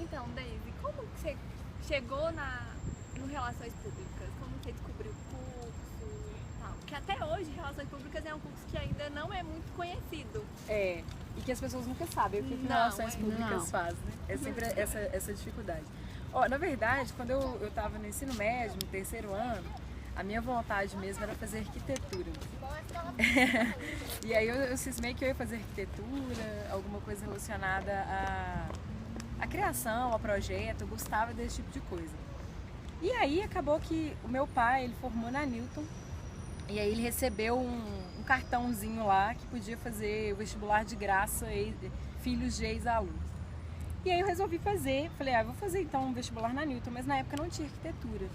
então, Daisy, como que você chegou no Relações Públicas? Como você descobriu o curso e tal? Porque até hoje Relações Públicas é um curso que ainda não é muito conhecido. É, e que as pessoas nunca sabem o que Relações Públicas faz, né? É sempre essa dificuldade. Ó, na verdade, quando eu estava no ensino médio, no terceiro ano, a minha vontade mesmo era fazer arquitetura. E aí eu cismei que eu ia fazer arquitetura, alguma coisa relacionada à criação, ao projeto, eu gostava desse tipo de coisa. E aí acabou que o meu pai, ele formou na Newton, e aí ele recebeu um cartãozinho lá que podia fazer o vestibular de graça, filhos de ex-alunos. E aí eu resolvi fazer, falei, vou fazer então um vestibular na Newton, mas na época não tinha arquitetura.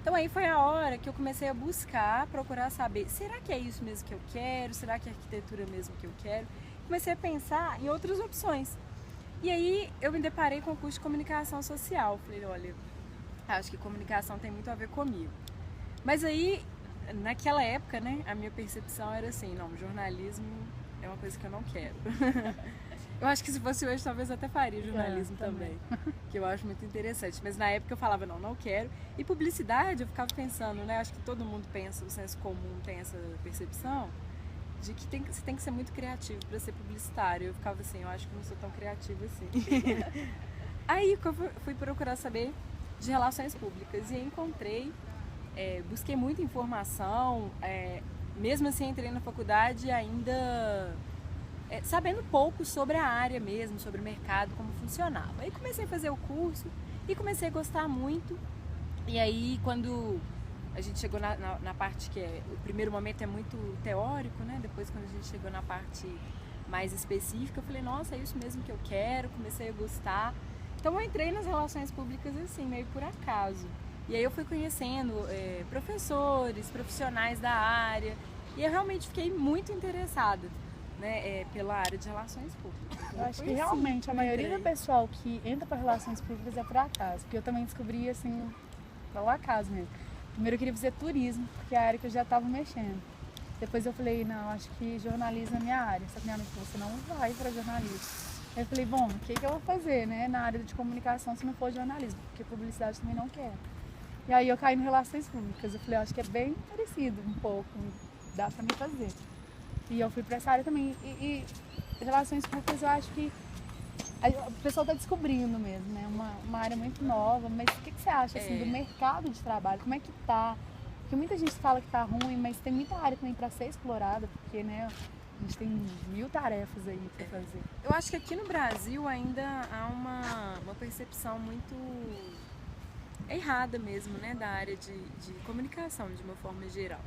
Então aí foi a hora que eu comecei a buscar, procurar saber, será que é isso mesmo que eu quero? Será que é arquitetura mesmo que eu quero? Comecei a pensar em outras opções. E aí eu me deparei com o curso de comunicação social. Falei, olha, acho que comunicação tem muito a ver comigo. Mas aí, naquela época, né, a minha percepção era assim, não, jornalismo é uma coisa que eu não quero. Eu acho que se fosse hoje, talvez eu até faria jornalismo também, que eu acho muito interessante. Mas na época eu falava, não quero. E publicidade, eu ficava pensando, né? Acho que todo mundo pensa, o senso comum tem essa percepção de que você tem que ser muito criativo para ser publicitário. Eu ficava assim, eu acho que não sou tão criativa assim. Aí eu fui procurar saber de relações públicas e aí encontrei, busquei muita informação, mesmo assim entrei na faculdade ainda... sabendo pouco sobre a área mesmo, sobre o mercado, como funcionava. Aí comecei a fazer o curso e comecei a gostar muito. E aí quando a gente chegou na parte que o primeiro momento é muito teórico, né? Depois quando a gente chegou na parte mais específica, eu falei, nossa, é isso mesmo que eu quero, comecei a gostar. Então eu entrei nas relações públicas assim, meio por acaso. E aí eu fui conhecendo professores, profissionais da área, e eu realmente fiquei muito interessada, né, pela área de relações públicas. Eu acho que realmente a maioria do pessoal que entra para relações públicas é por acaso, porque eu também descobri assim, pelo acaso mesmo. Primeiro eu queria fazer turismo, porque é a área que eu já estava mexendo. Depois eu falei, não, acho que jornalismo é minha área. Só que minha mãe falou, você não vai para jornalismo. Aí eu falei, bom, o que eu vou fazer, né, na área de comunicação se não for jornalismo? Porque publicidade também não quero. E aí eu caí em relações públicas. Eu falei, acho que é bem parecido um pouco, dá para me fazer. E eu fui para essa área também. E relações públicas eu acho que o pessoal está descobrindo mesmo, né? Uma área muito nova. Mas o que você acha assim, do mercado de trabalho? Como é que tá? Porque muita gente fala que tá ruim, mas tem muita área também para ser explorada, porque, né, a gente tem 1000 tarefas aí para fazer. Eu acho que aqui no Brasil ainda há uma percepção muito errada mesmo, né, da área de comunicação, de uma forma geral.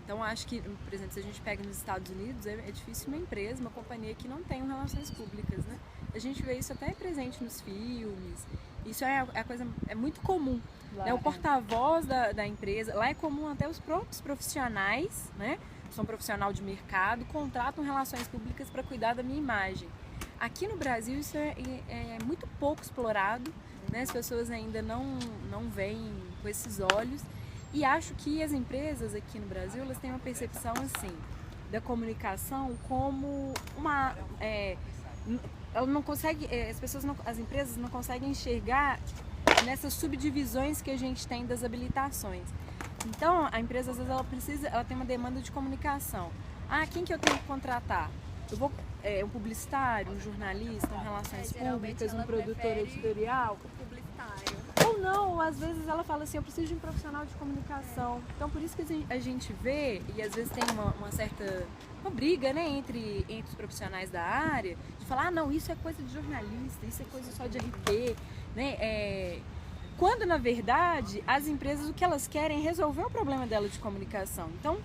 Então acho que, por exemplo, se a gente pega nos Estados Unidos, é difícil uma empresa, uma companhia que não tem relações públicas, né? A gente vê isso até presente nos filmes, isso é muito comum. Né? O porta-voz da empresa, lá é comum até os próprios profissionais, né? Sou um profissional de mercado, contratam relações públicas para cuidar da minha imagem. Aqui no Brasil isso é muito pouco explorado, né? As pessoas ainda não veem com esses olhos. E acho que as empresas aqui no Brasil, elas têm uma percepção assim, da comunicação como ela não consegue, as empresas não conseguem enxergar nessas subdivisões que a gente tem das habilitações. Então a empresa às vezes ela tem uma demanda de comunicação. Quem que eu tenho que contratar? Eu vou um publicitário, um jornalista, um relações públicas, um produtor editorial. Ou não, às vezes ela fala assim, eu preciso de um profissional de comunicação. Então por isso que a gente vê, e às vezes tem uma certa briga, né, entre os profissionais da área, de falar, não, isso é coisa de jornalista, isso é coisa só de RP, né? Quando na verdade as empresas o que elas querem é resolver o problema dela de comunicação. Então,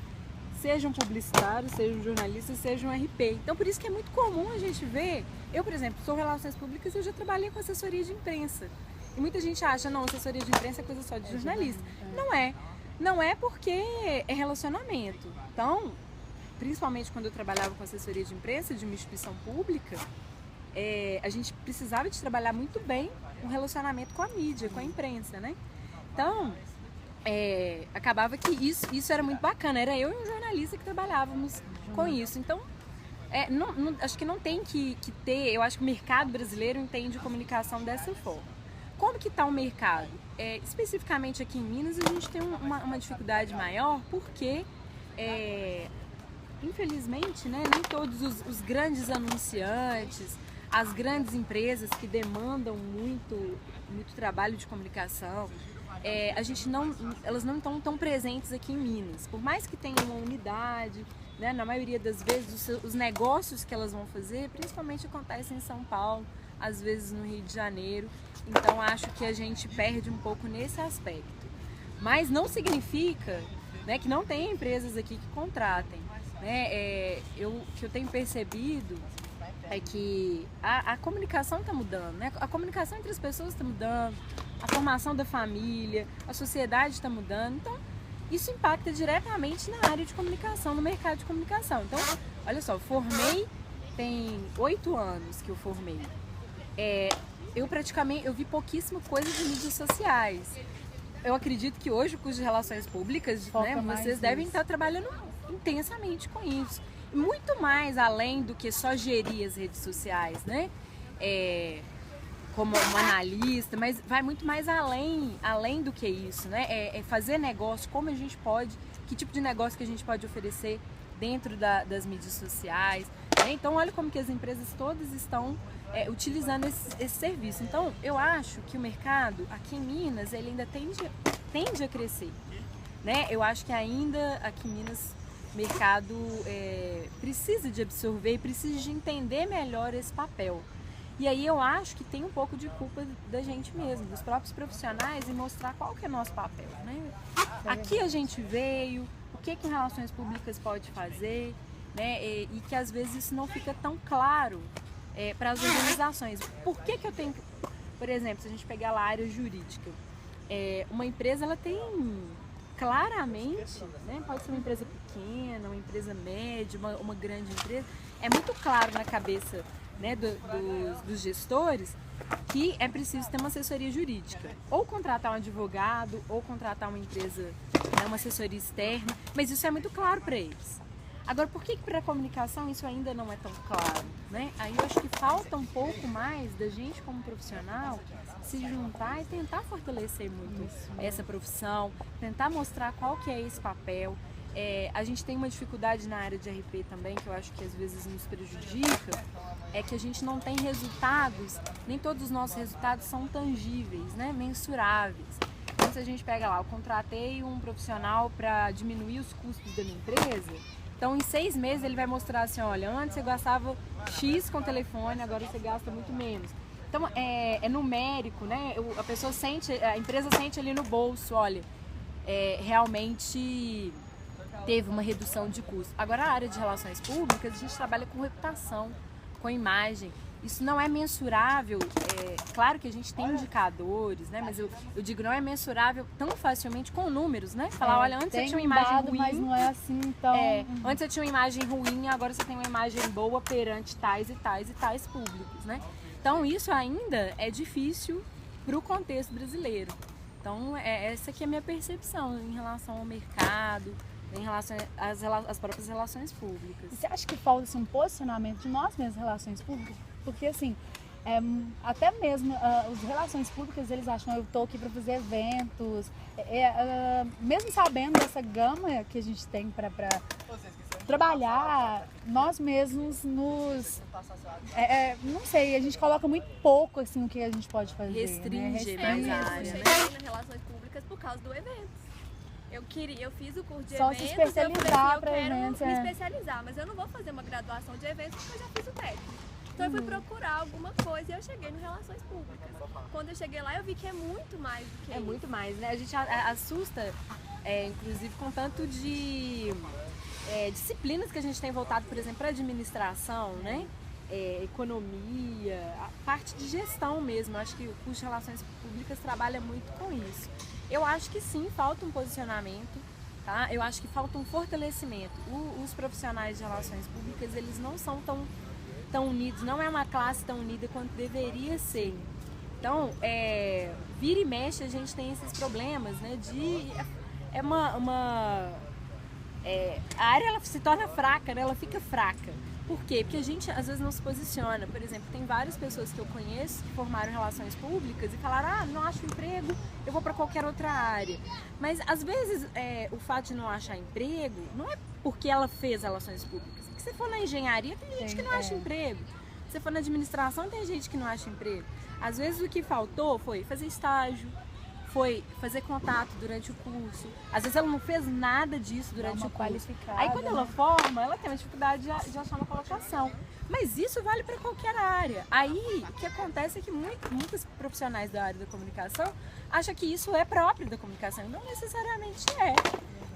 seja um publicitário, seja um jornalista, seja um RP. Então por isso que é muito comum a gente ver, eu por exemplo, sou relações públicas e eu já trabalhei com assessoria de imprensa. E muita gente acha, não, assessoria de imprensa é coisa só de jornalista. Não é. Não é porque é relacionamento. Então, principalmente quando eu trabalhava com assessoria de imprensa de uma instituição pública, a gente precisava de trabalhar muito bem um relacionamento com a mídia, com a imprensa, né? Então, acabava que isso era muito bacana. Era eu e um jornalista que trabalhávamos com isso. Então, acho que não tem que ter, eu acho que o mercado brasileiro entende comunicação dessa forma. Como que está o mercado? Especificamente aqui em Minas a gente tem uma dificuldade maior porque, infelizmente, né, nem todos os grandes anunciantes, as grandes empresas que demandam muito trabalho de comunicação, elas não estão tão presentes aqui em Minas. Por mais que tenha uma unidade, né, na maioria das vezes os negócios que elas vão fazer, principalmente acontecem em São Paulo, às vezes no Rio de Janeiro. Então acho que a gente perde um pouco nesse aspecto. Mas não significa, né, que não tem empresas aqui que contratem. Né? O que eu tenho percebido é que a comunicação está mudando, né? A comunicação entre as pessoas está mudando, a formação da família, a sociedade está mudando. Então isso impacta diretamente na área de comunicação, no mercado de comunicação. Então, olha só, tem 8 anos que eu formei. Eu vi pouquíssima coisa de mídias sociais. Eu acredito que hoje o curso de Relações Públicas, né, vocês devem estar trabalhando intensamente com isso. Muito mais além do que só gerir as redes sociais, né? Como um analista, mas vai muito mais além do que isso, né? Fazer negócio, como a gente pode, que tipo de negócio que a gente pode oferecer dentro das mídias sociais. Né? Então, olha como que as empresas todas estão utilizando esse serviço. Então, eu acho que o mercado aqui em Minas, ele ainda tende a crescer. Né? Eu acho que ainda aqui em Minas o mercado precisa de absorver, precisa de entender melhor esse papel. E aí eu acho que tem um pouco de culpa da gente mesmo, dos próprios profissionais, em mostrar qual que é o nosso papel. Né? Aqui a gente veio, o que em relações públicas pode fazer, né? E que às vezes isso não fica tão claro para as organizações. Por que eu tenho... Por exemplo, se a gente pegar lá a área jurídica, uma empresa ela tem claramente, né? Pode ser uma empresa pequena, uma empresa média, uma grande empresa, é muito claro na cabeça, né, dos gestores que é preciso ter uma assessoria jurídica, ou contratar um advogado, ou contratar uma empresa, né, uma assessoria externa, mas isso é muito claro para eles. Agora, por que para a comunicação isso ainda não é tão claro? Né? Aí eu acho que falta um pouco mais da gente como profissional se juntar e tentar fortalecer muito essa profissão, tentar mostrar qual que é esse papel. A gente tem uma dificuldade na área de RP também, que eu acho que às vezes nos prejudica, é que a gente não tem resultados, nem todos os nossos resultados são tangíveis, né? Mensuráveis. Então, se a gente pega lá, eu contratei um profissional para diminuir os custos da minha empresa, então em 6 meses ele vai mostrar assim, olha, antes você gastava X com telefone, agora você gasta muito menos. Então é numérico, né? A pessoa sente, a empresa sente ali no bolso, olha, realmente teve uma redução de custo. Agora, a área de relações públicas, a gente trabalha com reputação, com imagem. Isso não é mensurável. Claro que a gente tem indicadores, né? Mas eu digo, não é mensurável tão facilmente com números, né? Falar, olha, antes você tinha uma imagem ruim, mas não é assim tão... Antes você tinha uma imagem ruim, agora você tem uma imagem boa perante tais e tais e tais públicos, né? Então, isso ainda é difícil para o contexto brasileiro. Então, essa que é a minha percepção em relação ao mercado, em relação às próprias relações públicas. Você acha que falta assim, um posicionamento de nós mesmos, relações públicas? Porque assim, até mesmo as relações públicas, eles acham, eu estou aqui para fazer eventos, mesmo sabendo dessa gama que a gente tem para trabalhar, nós mesmos não sei, a gente coloca muito pouco assim o que a gente pode fazer. Restringe, né? Eu cheguei nas relações públicas por causa do evento. Eu fiz o curso de só eventos, se especializar para eventos, me especializar, mas eu não vou fazer uma graduação de eventos porque eu já fiz o técnico. Então eu fui procurar alguma coisa e eu cheguei em relações públicas. Quando eu cheguei lá eu vi que é muito mais do que isso. Muito mais, né? A gente assusta, inclusive com tanto de disciplinas que a gente tem voltado, por exemplo, para administração, né? Economia, a parte de gestão mesmo. Eu acho que o curso de Relações Públicas trabalha muito com isso. Eu acho que sim, falta um posicionamento, tá? Eu acho que falta um fortalecimento. Os profissionais de relações públicas, eles não são tão unidos, não é uma classe tão unida quanto deveria ser. Então, vira e mexe a gente tem esses problemas, né? A área ela se torna fraca, né? Ela fica fraca. Por quê? Porque a gente às vezes não se posiciona. Por exemplo, tem várias pessoas que eu conheço que formaram relações públicas e falaram, não acho emprego, eu vou para qualquer outra área. Mas às vezes o fato de não achar emprego não é porque ela fez relações públicas. Porque se for na engenharia, tem gente que não acha emprego. Se for na administração, tem gente que não acha emprego. Às vezes o que faltou foi fazer estágio, foi fazer contato durante o curso. Às vezes ela não fez nada disso durante o curso. Aí quando ela forma, ela tem uma dificuldade de achar uma colocação. Mas isso vale para qualquer área. Aí o que acontece é que muitos profissionais da área da comunicação acham que isso é próprio da comunicação. Não necessariamente é.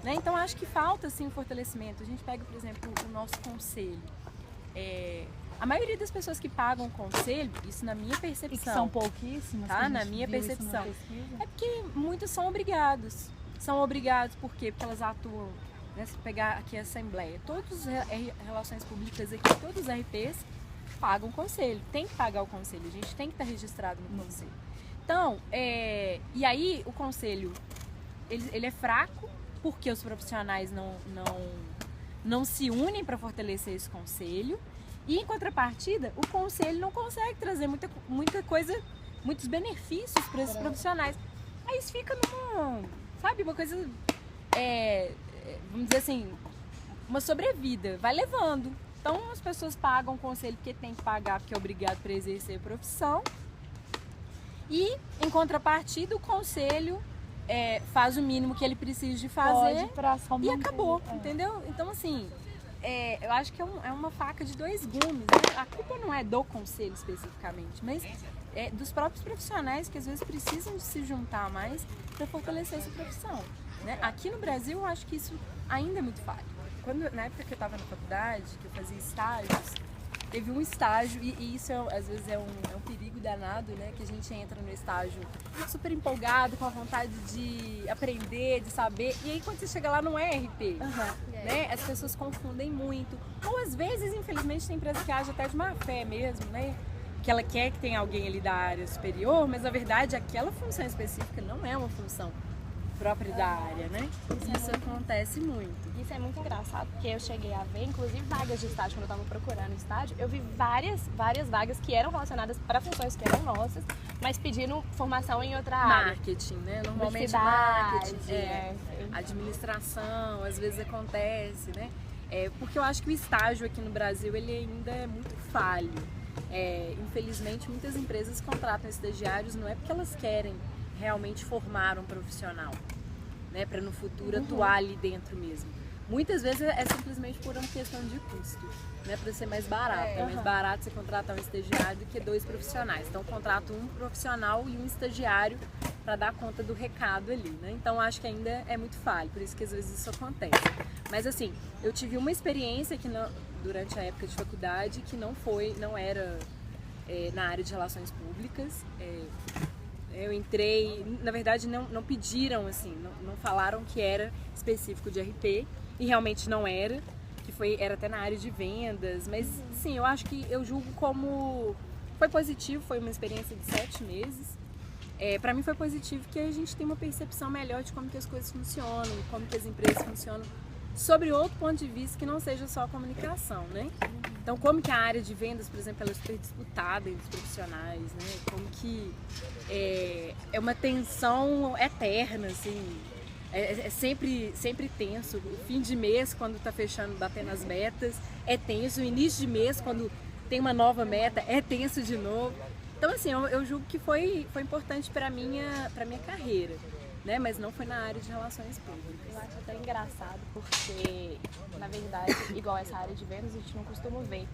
Né? Então acho que falta assim, um fortalecimento. A gente pega, por exemplo, o nosso conselho. A maioria das pessoas que pagam o conselho, isso na minha percepção. E que são pouquíssimas, tá? Na minha percepção. É porque muitos são obrigados. São obrigados por quê? Porque elas atuam, né? Se pegar aqui a Assembleia, todas as relações públicas aqui, todos os RPs pagam o conselho. Tem que pagar o conselho, a gente tem que estar registrado no conselho. Então, e aí o conselho, ele é fraco porque os profissionais não se unem para fortalecer esse conselho. E em contrapartida, o conselho não consegue trazer muita coisa, muitos benefícios para esses profissionais. Aí isso fica uma coisa, vamos dizer assim, uma sobrevida, vai levando. Então as pessoas pagam o conselho porque tem que pagar, porque é obrigado para exercer a profissão. E em contrapartida, o conselho faz o mínimo que ele precisa de fazer e acabou, entendeu? Então assim... eu acho que é uma faca de dois gumes, né? A culpa não é do conselho especificamente, mas dos próprios profissionais que às vezes precisam de se juntar mais para fortalecer essa profissão, né? Aqui no Brasil eu acho que isso ainda é muito falho. Na época que eu estava na faculdade, que eu fazia estágios, teve um estágio, e isso às vezes é um perigo danado, né? Que a gente entra no estágio super empolgado, com a vontade de aprender, de saber, e aí quando você chega lá não é RP, né? As pessoas confundem muito, ou às vezes, infelizmente, tem empresa que age até de má fé mesmo, né? Que ela quer que tenha alguém ali da área superior, mas na verdade aquela função específica não é uma função própria da área, né? Isso acontece muito. Isso é muito engraçado, porque eu cheguei a ver, inclusive vagas de estágio, quando eu estava procurando estágio, eu vi várias vagas que eram relacionadas para funções que eram nossas, mas pedindo formação em outra área. Marketing, né? Normalmente marketing, administração, às vezes acontece, né? Porque eu acho que o estágio aqui no Brasil, ele ainda é muito falho. Infelizmente, muitas empresas contratam estagiários, não é porque elas querem realmente formar um profissional, né, para no futuro atuar ali dentro mesmo. Muitas vezes é simplesmente por uma questão de custo, né, para ser mais barato. É mais barato você contratar um estagiário do que 2 profissionais. Então contrato um profissional e um estagiário para dar conta do recado ali, né? Então acho que ainda é muito falho, por isso que às vezes isso acontece. Mas assim, eu tive uma experiência que durante a época de faculdade que não era na área de relações públicas. Eu entrei, na verdade não pediram assim, não falaram que era específico de RP e realmente não era, era até na área de vendas, mas sim, eu acho que eu julgo como foi positivo, foi uma experiência de 7 meses. Para mim foi positivo porque a gente tem uma percepção melhor de como que as coisas funcionam, como que as empresas funcionam, sobre outro ponto de vista que não seja só a comunicação, né? Então, como que a área de vendas, por exemplo, ela é super disputada entre os profissionais, né? Como que é uma tensão eterna, assim, sempre tenso. O fim de mês, quando está fechando, batendo as metas, é tenso. O início de mês, quando tem uma nova meta, é tenso de novo. Então, assim, eu julgo que foi importante para minha carreira, né? Mas não foi na área de relações públicas. Eu acho até engraçado porque, na verdade, igual essa área de vendas, a gente não costuma ver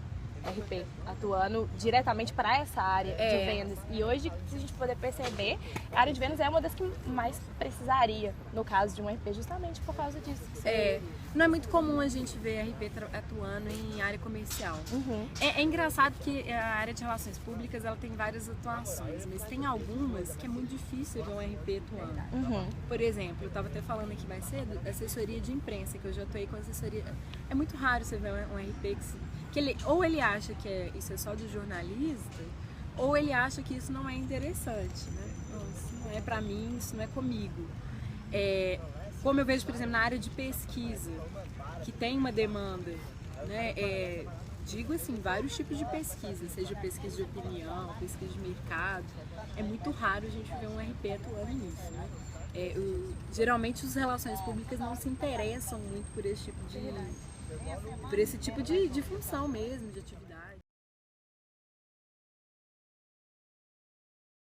RP atuando diretamente para essa área de vendas. E hoje, se a gente poder perceber, a área de vendas é uma das que mais precisaria, no caso de um RP, justamente por causa disso. Não é muito comum a gente ver RP atuando em área comercial. É engraçado que a área de relações públicas ela tem várias atuações, mas tem algumas que é muito difícil ver um RP atuando. Por exemplo, eu estava até falando aqui mais cedo, assessoria de imprensa, que eu já atuei com assessoria. É muito raro você ver um RP que ele acha que isso é só do jornalista, ou ele acha que isso não é interessante, né? Não, isso não é pra mim, isso não é comigo. Como eu vejo, por exemplo, na área de pesquisa, que tem uma demanda, né, digo assim, vários tipos de pesquisa, seja pesquisa de opinião, pesquisa de mercado. É muito raro a gente ver um RP atuando nisso, né? Geralmente as relações públicas não se interessam muito por esse tipo de função mesmo, de atividade.